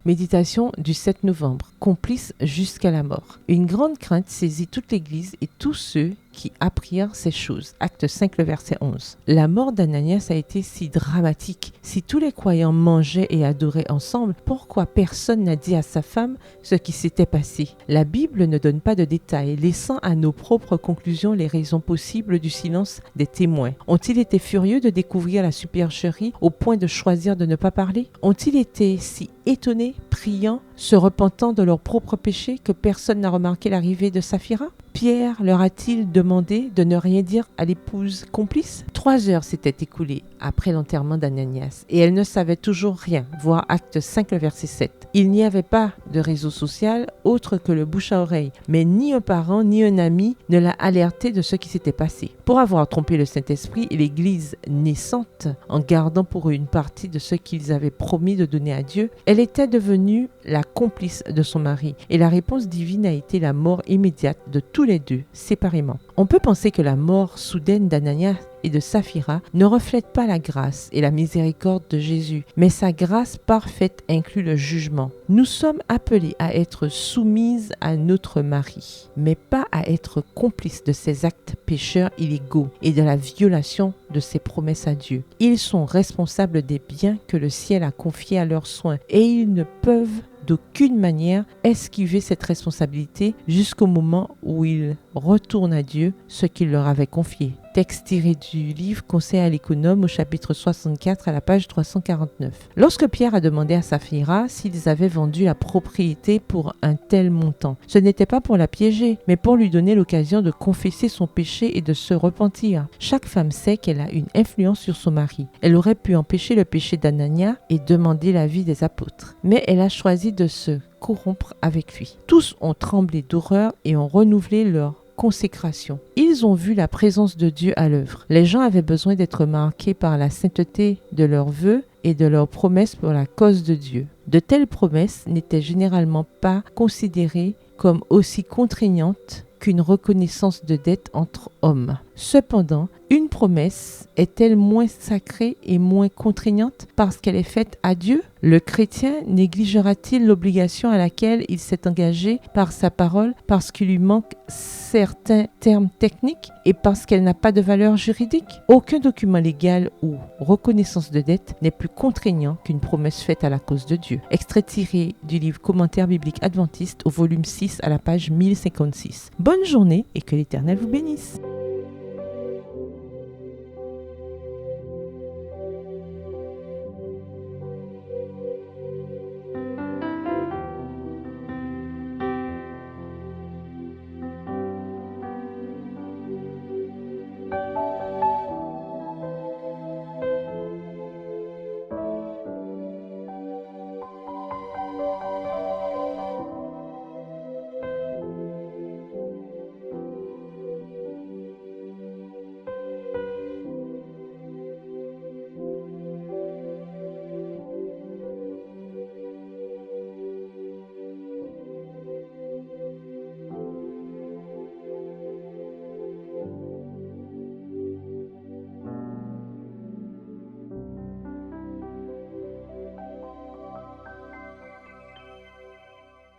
Méditation du 7 novembre. Complice jusqu'à la mort. Une grande crainte saisit toute l'Église et tous ceux qui apprirent ces choses. Acte 5, le verset 11. La mort d'Ananias a été si dramatique. Si tous les croyants mangeaient et adoraient ensemble, pourquoi personne n'a dit à sa femme ce qui s'était passé? La Bible ne donne pas de détails, laissant à nos propres conclusions les raisons possibles du silence des témoins. Ont-ils été furieux de découvrir la supercherie au point de choisir de ne pas parler? Ont-ils été si étonnés, priant, se repentant de leur propre péché que personne n'a remarqué l'arrivée de Saphira? Pierre leur a-t-il demandé de ne rien dire à l'épouse complice? 3 heures s'étaient écoulées après l'enterrement d'Ananias et elle ne savait toujours rien, voir Acte 5, le verset 7. Il n'y avait pas de réseau social autre que le bouche à oreille, mais ni un parent ni un ami ne l'a alerté de ce qui s'était passé. Pour avoir trompé le Saint-Esprit et l'Église naissante en gardant pour eux une partie de ce qu'ils avaient promis de donner à Dieu, elle était devenue la complice de son mari et la réponse divine a été la mort immédiate de tous les deux, séparément. On peut penser que la mort soudaine d'Ananias et de Saphira ne reflète pas la grâce et la miséricorde de Jésus, mais sa grâce parfaite inclut le jugement. Nous sommes appelés à être soumises à notre mari, mais pas à être complices de ses actes pécheurs illégaux et de la violation de ses promesses à Dieu. Ils sont responsables des biens que le ciel a confiés à leurs soins et ils ne peuvent d'aucune manière esquiver cette responsabilité jusqu'au moment où ils retournent à Dieu ce qu'il leur avait confié. Texte tiré du livre Conseil à l'économe au chapitre 64 à la page 349. Lorsque Pierre a demandé à Saphira s'ils avaient vendu la propriété pour un tel montant, ce n'était pas pour la piéger, mais pour lui donner l'occasion de confesser son péché et de se repentir. Chaque femme sait qu'elle a une influence sur son mari. Elle aurait pu empêcher le péché d'Anania et demander l'avis des apôtres. Mais elle a choisi de se corrompre avec lui. Tous ont tremblé d'horreur et ont renouvelé leur consécration. Ils ont vu la présence de Dieu à l'œuvre. Les gens avaient besoin d'être marqués par la sainteté de leurs vœux et de leurs promesses pour la cause de Dieu. De telles promesses n'étaient généralement pas considérées comme aussi contraignantes qu'une reconnaissance de dette entre hommes. Cependant, une promesse est-elle moins sacrée et moins contraignante parce qu'elle est faite à Dieu? Le chrétien négligera-t-il l'obligation à laquelle il s'est engagé par sa parole parce qu'il lui manque certains termes techniques et parce qu'elle n'a pas de valeur juridique? Aucun document légal ou reconnaissance de dette n'est plus contraignant qu'une promesse faite à la cause de Dieu. Extrait tiré du livre Commentaire biblique adventiste au volume 6 à la page 1056. Bonne journée et que l'Éternel vous bénisse.